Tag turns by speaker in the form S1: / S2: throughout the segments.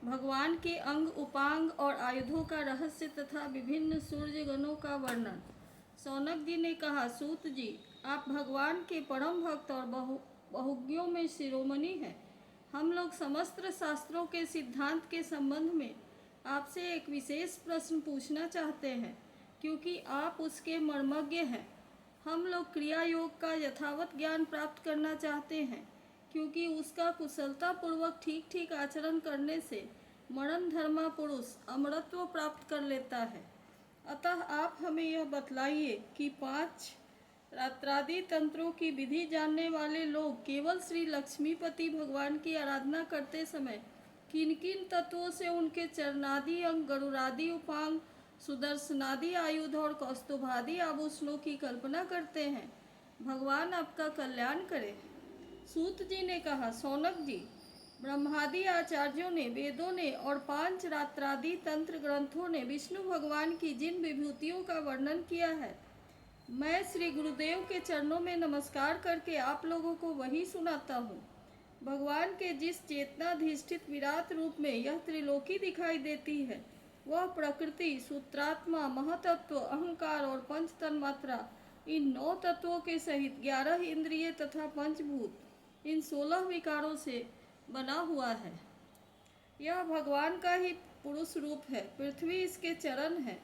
S1: भगवान के अंग उपांग और आयुधों का रहस्य तथा विभिन्न सूर्य गणों का वर्णन। शौनक जी ने कहा, सूत जी, आप भगवान के परम भक्त और बहुज्ञों में शिरोमणि हैं। हम लोग समस्त शास्त्रों के सिद्धांत के संबंध में आपसे एक विशेष प्रश्न पूछना चाहते हैं, क्योंकि आप उसके मर्मज्ञ हैं। हम लोग क्रिया योग का यथावत ज्ञान प्राप्त करना चाहते हैं, क्योंकि उसका कुशलतापूर्वक ठीक ठीक आचरण करने से मरण धर्मा पुरुष अमरत्व प्राप्त कर लेता है। अतः आप हमें यह बतलाइए कि 5 रात्रादि तंत्रों की विधि जानने वाले लोग केवल श्री लक्ष्मीपति भगवान की आराधना करते समय किन किन तत्वों से उनके चरणादि अंग, गरुड़ादि उपांग, सुदर्शनादि आयुध और कौस्तुभादि आभूषणों की कल्पना करते हैं। भगवान आपका कल्याण करे। सूत जी ने कहा, शौनक जी, ब्रह्मादि आचार्यों ने, वेदों ने और 5 रात्रादि तंत्र ग्रंथों ने विष्णु भगवान की जिन विभूतियों का वर्णन किया है, मैं श्री गुरुदेव के चरणों में नमस्कार करके आप लोगों को वही सुनाता हूँ। भगवान के जिस चेतनाधिष्ठित विराट रूप में यह त्रिलोकी दिखाई देती है, वह प्रकृति, सूत्रात्मा, महतत्व, अहंकार और पंच तन्मात्रा, इन 9 तत्वों के सहित 11 इंद्रिय तथा पंचभूत, इन 16 विकारों से बना हुआ है। यह भगवान का ही पुरुष रूप है। पृथ्वी इसके चरण है,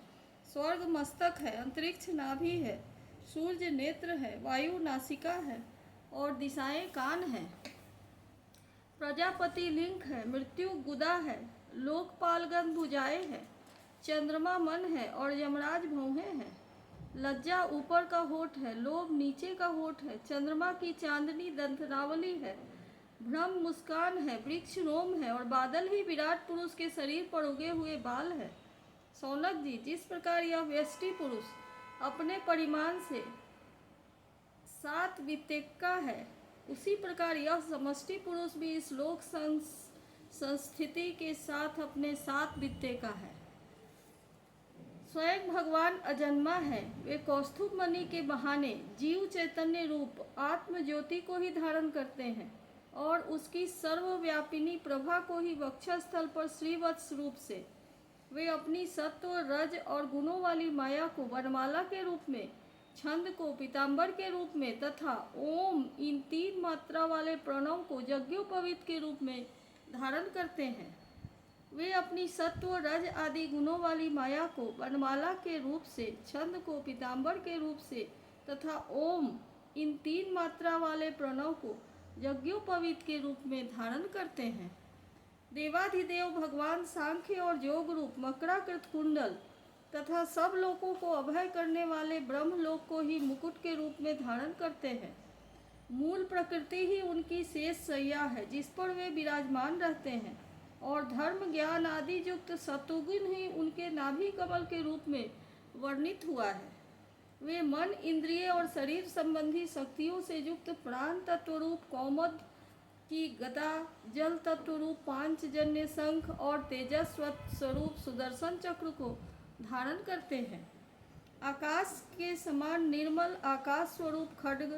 S1: स्वर्ग मस्तक है, अंतरिक्ष नाभि है, सूर्य नेत्र है, वायु नासिका है और दिशाएं कान हैं। प्रजापति लिंग है, मृत्यु गुदा है, लोकपालगण भुजाएं है, चंद्रमा मन है और यमराज भौहें हैं। लज्जा ऊपर का होठ है, लोभ नीचे का होठ है, चंद्रमा की चांदनी दंतनावली है, भ्रम मुस्कान है, वृक्ष रोम है और बादल ही विराट पुरुष के शरीर पर उगे हुए बाल है। शौनक जी, जिस प्रकार यह व्यष्टि पुरुष अपने परिमाण से 7 वित्तेका है, उसी प्रकार यह समष्टि पुरुष भी इस लोक संस्थिति के साथ अपने 7 वित्तेका है। स्वयं भगवान अजन्मा है। वे कौस्तुभ मणि के बहाने जीव चैतन्य रूप आत्म ज्योति को ही धारण करते हैं और उसकी सर्वव्यापिनी प्रभा को ही वक्षस्थल पर श्रीवत्स रूप से वे अपनी सत्व, रज और गुणों वाली माया को वनमाला के रूप में, छंद को पीताम्बर के रूप में तथा ओम, इन 3 मात्रा वाले प्रणव को यज्ञोपवीत के रूप में धारण करते हैं। वे अपनी सत्व, रज आदि गुणों वाली माया को वनमाला के रूप से, छंद को पीताम्बर के रूप से तथा ओम, इन 3 मात्रा वाले प्रणव को यज्ञोपवीत के रूप में धारण करते हैं। देवाधिदेव भगवान सांख्य और योग रूप मकराकृत कुंडल तथा सब लोगों को अभय करने वाले ब्रह्मलोक को ही मुकुट के रूप में धारण करते हैं। मूल प्रकृति ही उनकी शेष सैया है, जिस पर वे विराजमान रहते हैं, और धर्म, ज्ञान आदि युक्त सत्वगुण ही उनके नाभि कमल के रूप में वर्णित हुआ है। वे मन, इंद्रिय और शरीर संबंधी शक्तियों से युक्त प्राण तत्व रूप कौमुद की गदा, जल तत्व रूप पांचजन्य शंख और तेजस्व स्वरूप सुदर्शन चक्र को धारण करते हैं। आकाश के समान निर्मल आकाश स्वरूप खड्ग,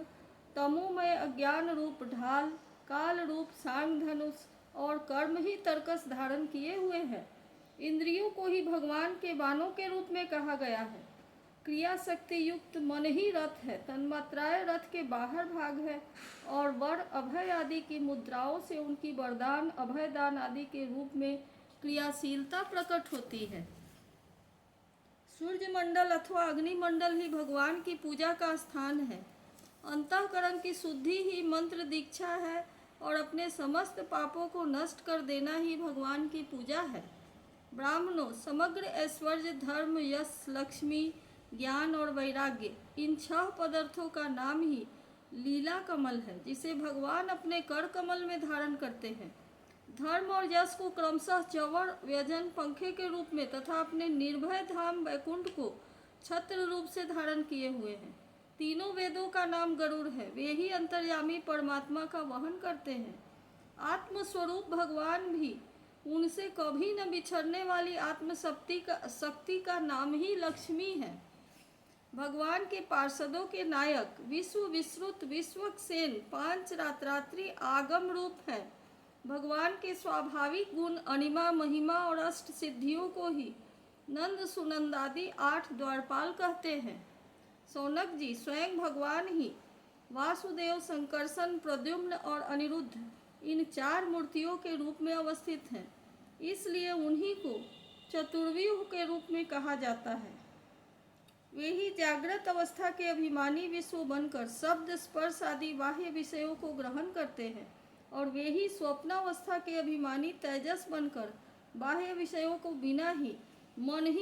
S1: तमोमय अज्ञान रूप ढाल, काल रूप सांग धनुष और कर्म ही तर्कस धारण किए हुए हैं। इंद्रियों को ही भगवान के बाणों के रूप में कहा गया है। क्रिया शक्ति युक्त मन ही रथ है, तन्मात्राएं रथ के बाहर भाग है और वर, अभय आदि की मुद्राओं से उनकी वरदान, अभयदान आदि के रूप में क्रियाशीलता प्रकट होती है। सूर्य मंडल अथवा अग्निमंडल ही भगवान की पूजा का स्थान है। अंतःकरण की शुद्धि ही मंत्र दीक्षा है और अपने समस्त पापों को नष्ट कर देना ही भगवान की पूजा है। ब्राह्मणों, समग्र ऐश्वर्य, धर्म, यश, लक्ष्मी, ज्ञान और वैराग्य, इन 6 पदार्थों का नाम ही लीला कमल है, जिसे भगवान अपने कर कमल में धारण करते हैं। धर्म और यश को क्रमशः चवर, व्यजन, पंखे के रूप में तथा अपने निर्भय धाम वैकुंठ को छत्र रूप से धारण किए हुए हैं। तीनों वेदों का नाम गरुड़ है, वे ही अंतर्यामी परमात्मा का वहन करते हैं। आत्मस्वरूप भगवान भी उनसे कभी न बिछड़ने वाली शक्ति का नाम ही लक्ष्मी है। भगवान के पार्षदों के नायक विश्व विश्रुत विश्वक्सेन 5 रात्रात्रि आगम रूप है। भगवान के स्वाभाविक गुण अनिमा, महिमा और अष्ट सिद्धियों को ही नंद सुनंदादि 8 द्वारपाल कहते हैं। सौनक जी, स्वयं भगवान ही वासुदेव, संकर्षण, प्रद्युम्न और अनिरुद्ध इन 4 मूर्तियों के रूप में अवस्थित हैं। इसलिए उन्हीं को चतुर्व्यूह के रूप में कहा जाता है। वे ही जागृत अवस्था के अभिमानी विश्व बनकर शब्द, स्पर्श आदि बाह्य विषयों को ग्रहण करते हैं, और वे ही स्वप्नावस्था के अभिमानी तेजस बनकर बाह्य विषयों को बिना ही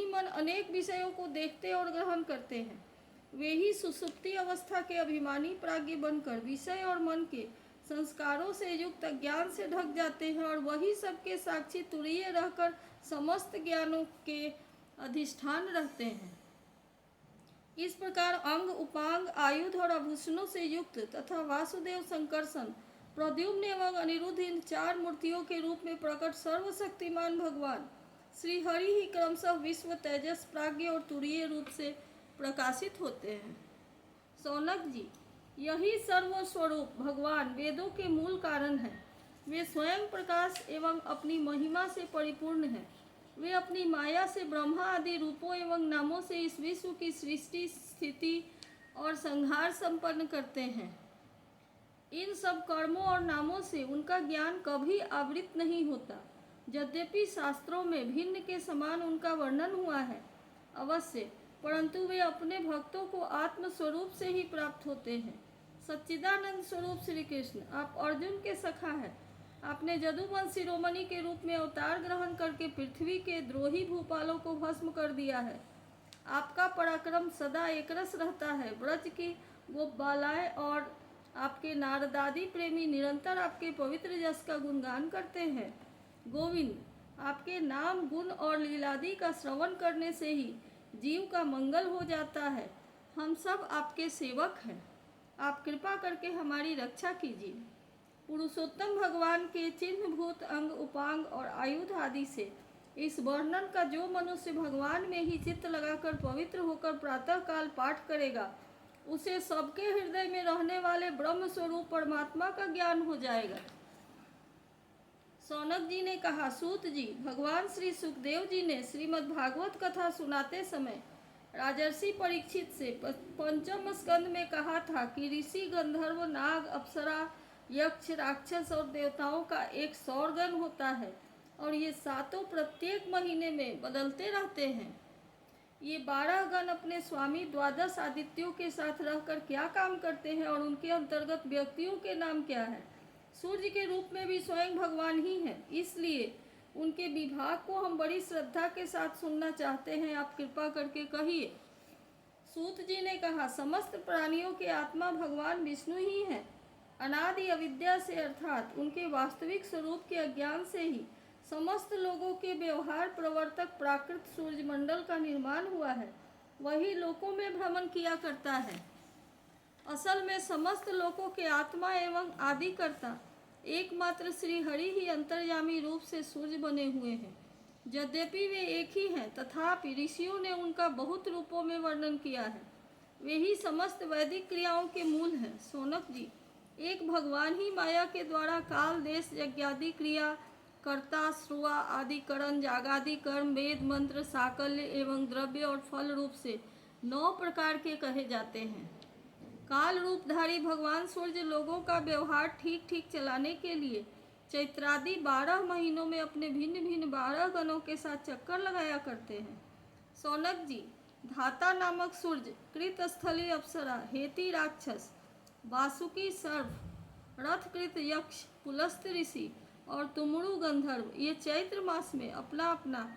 S1: मन अनेक विषयों को देखते और ग्रहण करते हैं। वे ही सुषुप्ति अवस्था के अभिमानी प्राज्ञ बनकर विषय और मन के संस्कारों से युक्त ज्ञान से ढक जाते हैं, और वही सबके साक्षी तुरीय रहकर समस्त ज्ञानों के अधिष्ठान रहते हैं। इस प्रकार अंग, उपांग, आयुध और आभूषणों से युक्त तथा वासुदेव, संकर्षण, प्रद्युम्न एवं अनिरुद्ध इन 4 मूर्तियों के रूप में प्रकट सर्वशक्तिमान भगवान श्री हरि ही क्रमशः विश्व, तेजस, प्राज्ञ और तुरीय रूप से प्रकाशित होते हैं। सौनक जी, यही सर्वस्वरूप भगवान वेदों के मूल कारण हैं। वे स्वयं प्रकाश एवं अपनी महिमा से परिपूर्ण हैं। वे अपनी माया से ब्रह्मा आदि रूपों एवं नामों से इस विश्व की सृष्टि, स्थिति और संहार संपन्न करते हैं। इन सब कर्मों और नामों से उनका ज्ञान कभी आवृत नहीं होता। यद्यपि शास्त्रों में भिन्न के समान उनका वर्णन हुआ है अवश्य, परंतु वे अपने भक्तों को आत्म स्वरूप से ही प्राप्त होते हैं। सच्चिदानंद स्वरूप श्री कृष्ण, आप अर्जुन के सखा हैं। आपने यदुवंश शिरोमणि के रूप में अवतार ग्रहण करके पृथ्वी के द्रोही भूपालों को भस्म कर दिया है। आपका पराक्रम सदा एकरस रहता है। ब्रज की गोपबालाएं और आपके नारदादि प्रेमी निरंतर आपके पवित्र यश का गुणगान करते हैं। गोविंद, आपके नाम, गुण और लीलादि का श्रवण करने से ही जीव का मंगल हो जाता है। हम सब आपके सेवक हैं। आप कृपा करके हमारी रक्षा कीजिए। पुरुषोत्तम भगवान के चिन्हभूत अंग, उपांग और आयुध आदि से इस वर्णन का जो मनुष्य भगवान में ही चित्त लगाकर पवित्र होकर प्रातःकाल पाठ करेगा, उसे सबके हृदय में रहने वाले ब्रह्म स्वरूप परमात्मा का ज्ञान हो जाएगा। सौनक जी ने कहा, सूत जी, भगवान श्री सुखदेव जी ने श्रीमद् भागवत कथा सुनाते समय राजर्षि परीक्षित से पंचम स्कंद में कहा था कि ऋषि, गंधर्व, नाग, अप्सरा, यक्ष, राक्षस और देवताओं का एक सौरगण होता है, और ये सातों प्रत्येक महीने में बदलते रहते हैं। ये 12 गण अपने स्वामी द्वादश आदित्यों के साथ रहकर क्या काम करते हैं, और उनके अंतर्गत व्यक्तियों के नाम क्या है? सूर्य के रूप में भी स्वयं भगवान ही हैं। इसलिए उनके विभाग को हम बड़ी श्रद्धा के साथ सुनना चाहते हैं। आप कृपा करके कहिए। सूत जी ने कहा, समस्त प्राणियों के आत्मा भगवान विष्णु ही हैं। अनादि अविद्या से अर्थात उनके वास्तविक स्वरूप के अज्ञान से ही समस्त लोगों के व्यवहार प्रवर्तक प्राकृत सूर्यमंडल का निर्माण हुआ है। वही लोकों में भ्रमण किया करता है। असल में समस्त लोकों के आत्मा एवं आदिकर्ता एकमात्र श्री हरि ही अंतर्यामी रूप से सूर्य बने हुए हैं। यद्यपि वे एक ही हैं, तथापि ऋषियों ने उनका बहुत रूपों में वर्णन किया है। वे ही समस्त वैदिक क्रियाओं के मूल हैं। सोनक जी, एक भगवान ही माया के द्वारा काल, देश, यज्ञादि क्रिया, कर्ता, श्रुआ आदि करण, जागादि कर्म, वेद, मंत्र, साकल्य एवं द्रव्य और फल रूप से 9 प्रकार के कहे जाते हैं। काल रूपधारी भगवान सूर्य लोगों का व्यवहार ठीक ठीक चलाने के लिए चैत्रादि 12 महीनों में अपने भिन्न भिन्न 12 गणों के साथ चक्कर लगाया करते हैं। सौनक जी, धाता नामक सूर्य, कृतस्थली अप्सरा, हेती राक्षस, वासुकी सर्प, रथकृत यक्ष, पुलस्त ऋषि और तुमरु गंधर्व ये चैत्र मास में अपना अपना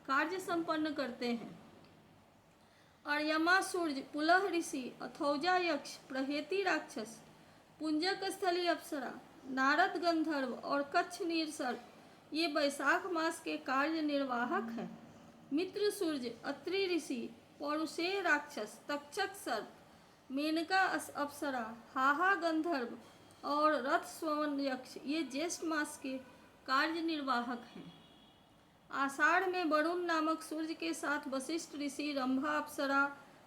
S1: कार्य संपन्न करते हैं। अर्यमा सूर्य, पुलह ऋषि, अथौजा यक्ष, प्रहेती राक्षस, पुंजक स्थली अप्सरा, नारद गंधर्व और कच्छ नीर सर्प ये वैशाख मास के कार्य निर्वाहक हैं। मित्र सूर्य, अत्रि ऋषि, पौरुषेय राक्षस, तक्षक सर्प, मेनका अप्सरा, हाहा गंधर्व और रथ स्ववन यक्ष ये ज्येष्ठ मास के कार्य निर्वाहक हैं। आषाढ़ में वरुण नामक सूर्य के साथ वशिष्ठ ऋषि, रंभा अप्सरा,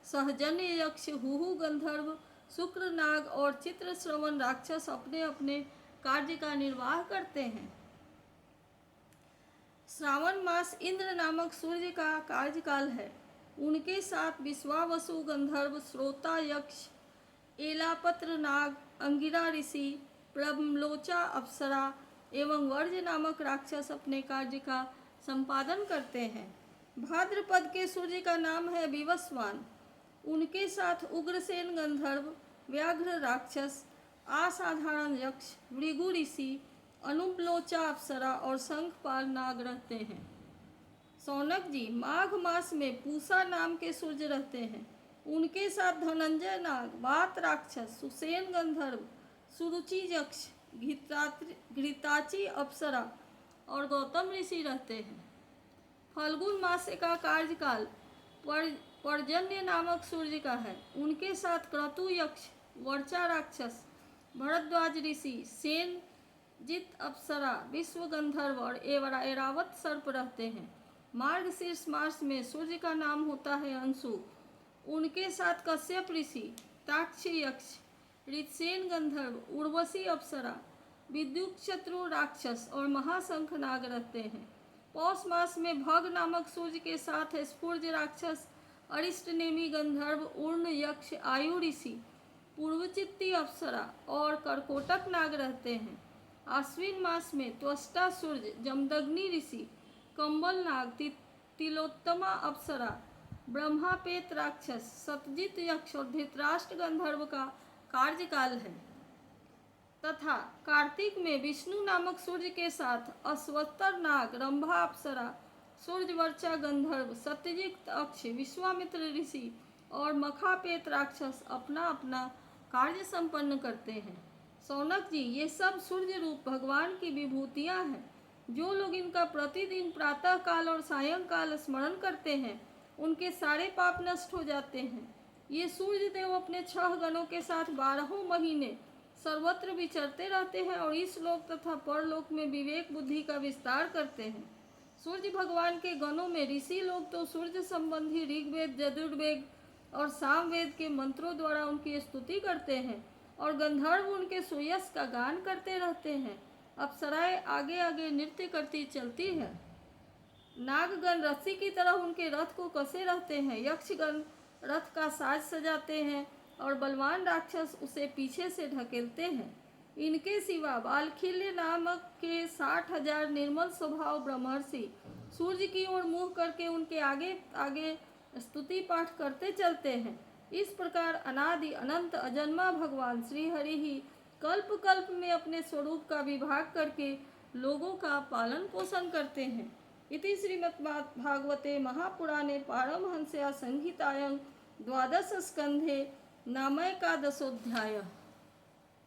S1: सहजन्य यक्ष, हुहु गंधर्व, शुक्र नाग और चित्र श्रवण राक्षस अपने अपने कार्य का निर्वाह करते हैं। श्रावण मास इंद्र नामक सूर्य का कार्यकाल है। उनके साथ विश्वावसु, गंधर्व, श्रोता यक्ष, एलापत्र नाग, अंगिरा ऋषि, प्रमलोचा अप्सरा एवं वर्ज नामक राक्षस अपने कार्य का संपादन करते हैं। भाद्रपद के सूर्य का नाम है विवस्वान। उनके साथ उग्रसेन गंधर्व, व्याघ्र राक्षस, असाधारण यक्ष, भृगु ऋषि, अनुपलोचा अप्सरा और शंखपाल नाग रहते हैं। सौनक जी, माघ मास में पूषा नाम के सूर्य रहते हैं। उनके साथ धनंजय नाग, वात राक्षस, सुसेन गंधर्व, सुरुचि यक्ष, घृताची अप्सरा और गौतम ऋषि रहते हैं। फल्गुन मास का कार्यकाल पर्जन्य नामक सूर्य का है। उनके साथ क्रतु यक्ष, वर्चा राक्षस, भरद्वाज ऋषि, सेन जित अप्सरा, विश्व गंधर्व और एरावत सर्प रहते हैं। मार्गशीर्ष मास में सूर्य का नाम होता है अंशु। उनके साथ कश्यप ऋषि, ताक्षी यक्ष, ऋतसेन गंधर्व, उर्वशी अप्सरा, विद्युत शत्रु राक्षस और महाशंख नाग रहते हैं। पौष मास में भग नामक सूर्य के साथ स्फूर्ज राक्षस, अरिष्टनेमी गंधर्व, उर्ण यक्ष, आयु ऋषि, पूर्वचित्ती अप्सरा और करकोटक नाग रहते हैं। आश्विन मास में त्वष्टा सूर्य, जमदग्नि ऋषि, कंबल नाग, तिलोत्तमा अप्सरा, ब्रह्मापेत राक्षस, सतजित यक्ष और धृतराष्ट्र गंधर्व का कार्यकाल है। तथा कार्तिक में विष्णु नामक सूर्य के साथ अश्वत्तर नाग, रंभा अप्सरा, सूर्यवर्चा गंधर्व, सत्यजित अक्ष, विश्वामित्र ऋषि और मखापेत राक्षस अपना अपना कार्य संपन्न करते हैं। सौनक जी, ये सब सूर्य रूप भगवान की विभूतियां हैं। जो लोग इनका प्रतिदिन प्रातः काल और सायंकाल स्मरण करते हैं, उनके सारे पाप नष्ट हो जाते हैं। ये सूर्य देव अपने 6 गणों के साथ 12 महीने सर्वत्र विचरते रहते हैं और इस लोक तथा परलोक में विवेक बुद्धि का विस्तार करते हैं। सूर्य भगवान के गणों में ऋषि लोग तो सूर्य संबंधी ऋग्वेद, यजुर्वेद और सामवेद के मंत्रों द्वारा उनकी स्तुति करते हैं और गंधर्व उनके सुयश का गान करते रहते हैं। अप्सराएं आगे आगे नृत्य करती चलती है। नागगण रस्सी की तरह उनके रथ को कसे रहते हैं। यक्षगण रथ का साज सजाते हैं और बलवान राक्षस उसे पीछे से ढकेलते हैं। इनके सिवा बालखिल्य नामक के 60,000 निर्मल स्वभाव ब्रह्मर्षि सूर्य की ओर मुँह करके उनके आगे आगे स्तुति पाठ करते चलते हैं। इस प्रकार अनादि अनंत अजन्मा भगवान श्री हरि ही कल्प कल्प में अपने स्वरूप का विभाग करके लोगों का पालन पोषण करते हैं। इति श्रीमद्भागवते महापुराणे पारमहंस्या संहितायां 12 स्कंधे नामैकादशोऽध्यायः।